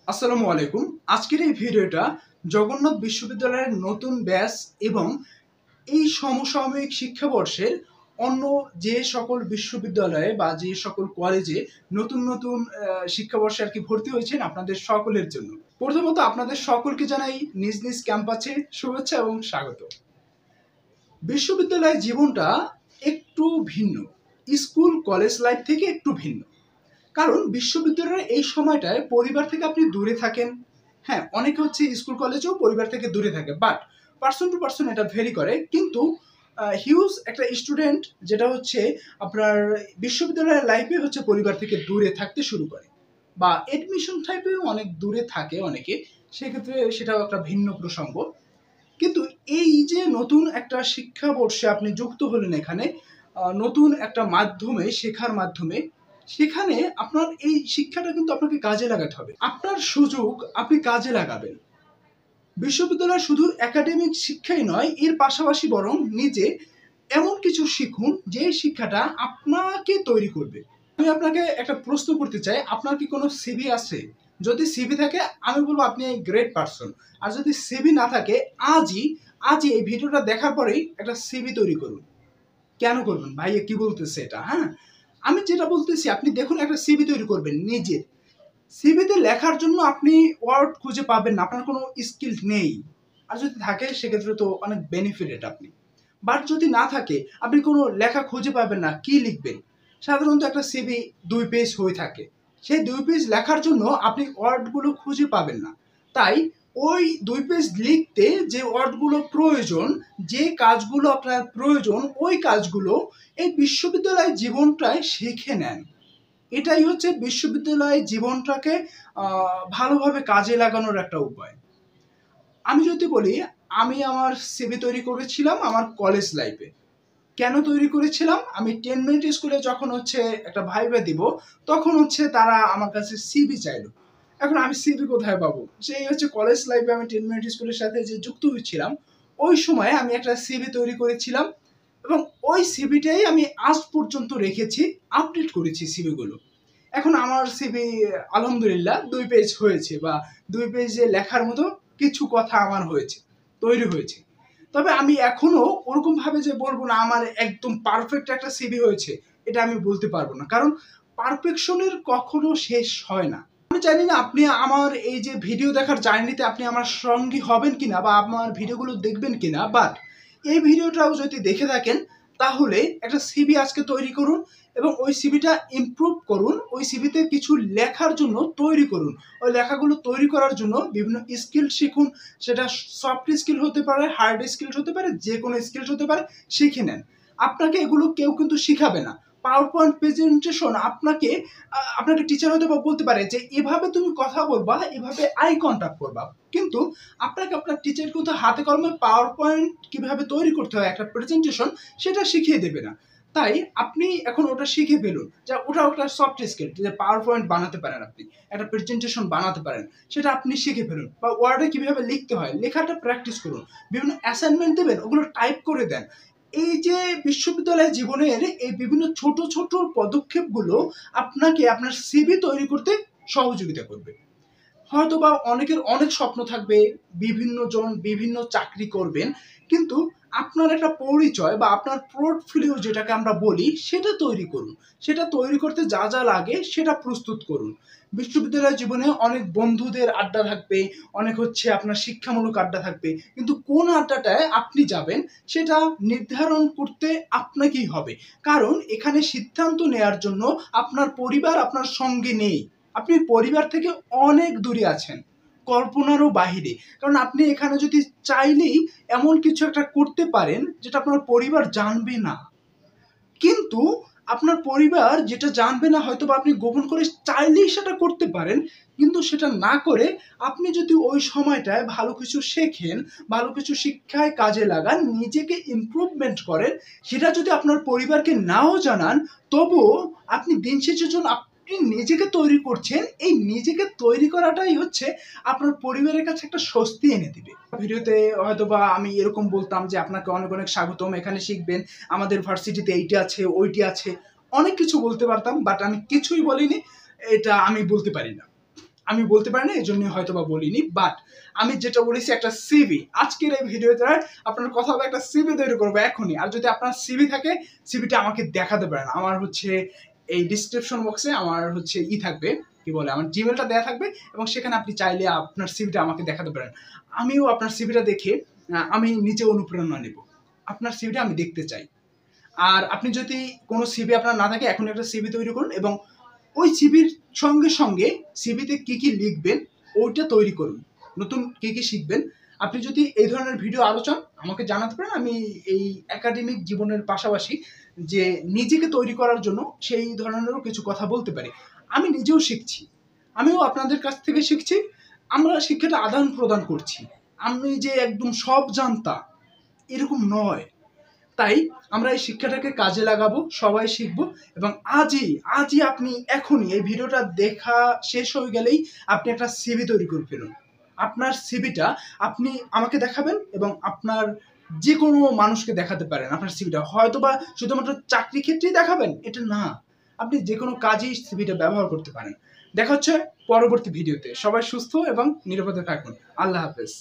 আসসালামু আলাইকুম। আজকের এই ভিডিওটা জগন্নাথ বিশ্ববিদ্যালয়ের নতুন ব্যাচ এবং এই সমসাময়িক শিক্ষাবর্ষের অন্য যে সকল বিশ্ববিদ্যালয়ে বা যে সকল কলেজে নতুন নতুন শিক্ষাবর্ষে আর কি ভর্তি হয়েছেন আপনাদের সকলের জন্য। প্রথমত আপনাদের সকলকে জানাই নিজ নিজ ক্যাম্পাসে শুভেচ্ছা এবং স্বাগত। বিশ্ববিদ্যালয় জীবনটা একটু ভিন্ন, স্কুল কলেজ লাইফ থেকে একটু ভিন্ন। কারণ বিশ্ববিদ্যালয়ের এই সময়টায় পরিবার থেকে আপনি দূরে থাকেন। হ্যাঁ, অনেকে হচ্ছে স্কুল কলেজেও পরিবার থেকে দূরে থাকে, বাট পার্সন টু পার্সন এটা ভেরি করে। কিন্তু হিউজ একটা স্টুডেন্ট যেটা হচ্ছে আপনার বিশ্ববিদ্যালয়ের লাইফে হচ্ছে পরিবার থেকে দূরে থাকতে শুরু করে, বা এডমিশন টাইপেও অনেক দূরে থাকে অনেকে, সেক্ষেত্রে সেটাও একটা ভিন্ন প্রসঙ্গ। কিন্তু এই যে নতুন একটা শিক্ষাবর্ষে আপনি যুক্ত হলেন এখানে, নতুন একটা মাধ্যমে শেখার মাধ্যমে, সেখানে আপনার এই শিক্ষাটা কিন্তু আপনাকে কাজে লাগাতে হবে। আপনার সুযোগ আপনি কাজে লাগাবেন। বিশ্ববিদ্যালয় শুধু একাডেমিক শিক্ষাই নয়, এর পাশাপাশি বরং নিজে এমন কিছু শিখুন যে শিক্ষাটা আপনাকে তৈরি করবে। আমি আপনাকে একটা প্রশ্ন করতে চাই, আপনার কি কোনো সিভি আছে? যদি সিভি থাকে আমি বলবো আপনি গ্রেট পারসন। আর যদি সিভি না থাকে, আজই আজই এই ভিডিওটা দেখার পরেই একটা সিভি তৈরি করুন। কেন করবেন ভাইয়া, কি বলতেছে এটা? হ্যাঁ, আমি যেটা বলতেছি আপনি দেখুন, একটা সিভি তৈরি করবেন নিজে। সিভিতে লেখার জন্য আপনি ওয়ার্ড খুঁজে পাবেন না, আপনার কোনো স্কিল নেই। আর যদি থাকে সেক্ষেত্রে তো অনেক বেনিফিটেড আপনি। বাট যদি না থাকে, আপনি কোনো লেখা খুঁজে পাবেন না, কি লিখবেন? সাধারণত একটা সিভি 2 পেজ হয়ে থাকে। সেই 2 পেজ লেখার জন্য আপনি ওয়ার্ডগুলো খুঁজে পাবেন না। তাই ওই 2 পেজ লিখতে যে ওয়ার্ডগুলো প্রয়োজন, যে কাজগুলো আপনার প্রয়োজন, ওই কাজগুলো এই বিশ্ববিদ্যালয় জীবনটায় শিখে নেন। এটাই হচ্ছে বিশ্ববিদ্যালয় জীবনটাকে ভালোভাবে কাজে লাগানোর একটা উপায়। আমি যদি বলি, আমি আমার সিভি তৈরি করেছিলাম আমার কলেজ লাইফে। কেন তৈরি করেছিলাম? আমি 10 মিনিট স্কুলে যখন হচ্ছে একটা ভাইভা দিব, তখন হচ্ছে তারা আমার কাছে সিভি চাইলো। এখন আমি সিভি কোথায় পাবো? সেই হচ্ছে কলেজ লাইফে আমি 10 মিনিট স্কুলের সাথে যে যুক্ত হয়েছিলাম, ওই সময়ে আমি একটা সিভি তৈরি করেছিলাম এবং ওই সিভিটাই আমি আজ পর্যন্ত রেখেছি, আপডেট করেছি সিভিগুলো। এখন আমার সিভি আলহামদুলিল্লাহ 2 পেজ হয়েছে, বা 2 পেজে লেখার মতো কিছু কথা আমার হয়েছে, তৈরি হয়েছে। তবে আমি এখনো ওরকম ভাবে যে বলবো না আমার একদম পারফেক্ট একটা সিভি হয়েছে, এটা আমি বলতে পারবো না। কারণ পারফেকশনের কখনো শেষ হয় না। আমি জানি না আপনি আমার এই যে ভিডিও দেখার জার্নিতে আপনি আমার সঙ্গী হবেন কিনা, বা আমার ভিডিওগুলো দেখবেন কিনা, বাট এই ভিডিওটাও যদি দেখে থাকেন, তাহলে একটা সিভি আজকে তৈরি করুন এবং ওই সিভিটা ইমপ্রুভ করুন। ওই সিভিতে কিছু লেখার জন্য তৈরি করুন। ওই লেখাগুলো তৈরি করার জন্য বিভিন্ন স্কিল শিখুন। সেটা সফট স্কিল হতে পারে, হার্ড স্কিল হতে পারে, যে কোনো স্কিল হতে পারে, শিখে নেন। আপনাকে এগুলো কেউ কিন্তু শিখাবে না। পাওয়ার পয়েন্ট প্রেজেন্টেশন আপনাকে আপনাকে টিচার হয়তো বা বলতে পারে যে এভাবে তুমি কথা বলবা, এভাবে আই কন্টাক্ট করবা, কিন্তু আপনাকে আপনার টিচার কিন্তু হাতে কলমে পাওয়ার পয়েন্ট কিভাবে তৈরি করতে হয় একটা প্রেজেন্টেশন, সেটা শিখিয়ে দেবে না। তাই আপনি এখন ওটা শিখে ফেলুন, যে ওটা একটা সফট স্কিল, যে পাওয়ার পয়েন্ট বানাতে পারেন আপনি, একটা প্রেজেন্টেশন বানাতে পারেন, সেটা আপনি শিখে ফেলুন। বা ওয়ার্ডে কিভাবে লিখতে হয়, লেখাটা প্র্যাকটিস করুন। বিভিন্ন অ্যাসাইনমেন্ট দেবেন, ওগুলো টাইপ করে দেন। এই যে বিশ্ববিদ্যালয় জীবনের এই বিভিন্ন ছোট ছোট পদক্ষেপগুলো আপনাকে আপনার সিভি তৈরি করতে সহযোগিতা করবে। হয়তোবা অনেকের অনেক স্বপ্ন থাকবে, বিভিন্ন জন বিভিন্ন চাকরি করবেন, কিন্তু আপনার একটা পরিচয় বা আপনার পোর্টফোলিও যেটাকে আমরা বলি, সেটা তৈরি করুন। সেটা তৈরি করতে যা যা লাগে সেটা প্রস্তুত করুন। বিশ্ববিদ্যালয় জীবনে অনেক বন্ধুদের আড্ডা থাকবে, অনেক হচ্ছে আপনার শিক্ষামূলক আড্ডা থাকবে, কিন্তু কোন আড্ডাটায় আপনি যাবেন সেটা নির্ধারণ করতে আপনাকেই হবে। কারণ এখানে সিদ্ধান্ত নেয়ার জন্য আপনার পরিবার আপনার সঙ্গে নেই। আপনি পরিবার থেকে অনেক দূরে আছেন, কল্পনারও বাহিরে। কারণ আপনি এখানে যদি চাইলেই এমন কিছু একটা করতে পারেন যেটা আপনার পরিবার জানবে না। কিন্তু আপনার পরিবার যেটা জানবে না, হয়তো বা আপনি গোপন করে চাইলেই সেটা করতে পারেন। কিন্তু সেটা না করে আপনি যদি ওই সময়টায় ভালো কিছু শেখেন, ভালো কিছু শিক্ষায় কাজে লাগান, নিজেকে ইমপ্রুভমেন্ট করেন, সেটা যদি আপনার পরিবারকে নাও জানান, তবুও আপনি দিন শেষে যখন আপনি নিজেকে তৈরি করছেন, এই নিজেকে তৈরি করাটাই হচ্ছে আপনার পরিবারের কাছে একটা স্বস্তি এনে দিবে। ভিডিওতে হয়তোবা আমি এরকম বলতাম যে আপনাকে অনেক অনেক স্বাগতম, এখানে শিখবেন, আমাদের ভার্সিটিতে এইটা আছে, ওইটি আছে, অনেক কিছু বলতে পারতাম, বাট আমি কিছুই বলিনি। এটা আমি বলতে পারি না। আমি বলতে পারি না, এই জন্য হয়তো বা বলিনি। বাট আমি যেটা বলেছি একটা সিভি, আজকের এই ভিডিওতে আপনার কথা হবে একটা সিভি তৈরি করবো এখনই। আর যদি আপনার সিভি থাকে, সিভিটা আমাকে দেখাতে পারেন। আমার হচ্ছে এই ডিসক্রিপশন বক্সে আমার হচ্ছে থাকবে, কি বলে, আমার জিমেলটা দেওয়া থাকবে, এবং সেখানে আপনি চাইলে আপনার সিভিটা আমাকে দেখাতে পারেন। আমিও আপনার সিভিটা দেখে আমি নিজে অনুপ্রেরণা নেব। আপনার সিভিটা আমি দেখতে চাই। আর আপনি যদি কোনো সিভি আপনার না থাকে, এখন একটা সিভি তৈরি করুন, এবং ওই সিভির সঙ্গে সঙ্গে সিভিতে কি কি লিখবেন ওইটা তৈরি করুন, নতুন কি কি শিখবেন। আপনি যদি এই ধরনের ভিডিও আরো চান আমাকে জানাতে পারেন। আমি এই একাডেমিক জীবনের পাশাপাশি যে নিজেকে তৈরি করার জন্য সেই ধরনেরও কিছু কথা বলতে পারি। আমি নিজেও শিখছি, আমিও আপনাদের কাছ থেকে শিখছি, আমরা শিক্ষাটা আদান প্রদান করছি। আমি যে একদম সব জানতা এরকম নয়। তাই আমরা এই শিক্ষাটাকে কাজে লাগাবো, সবাই শিখবো। এবং আজই আপনি এখনই এই ভিডিওটা দেখা শেষ হয়ে গেলেই আপনি একটা সিভি তৈরি করে ফেলুন। আপনার সিভিটা আপনি আমাকে দেখাবেন এবং আপনার যে কোনো মানুষকে দেখাতে পারেন। আপনার সিভিটা হয়তো বা শুধুমাত্র চাকরি ক্ষেত্রেই দেখাবেন এটা না, আপনি যে কোনো কাজেই সিভিটা ব্যবহার করতে পারেন। দেখা হচ্ছে পরবর্তী ভিডিওতে। সবাই সুস্থ এবং নিরাপদে থাকুন। আল্লাহ হাফেজ।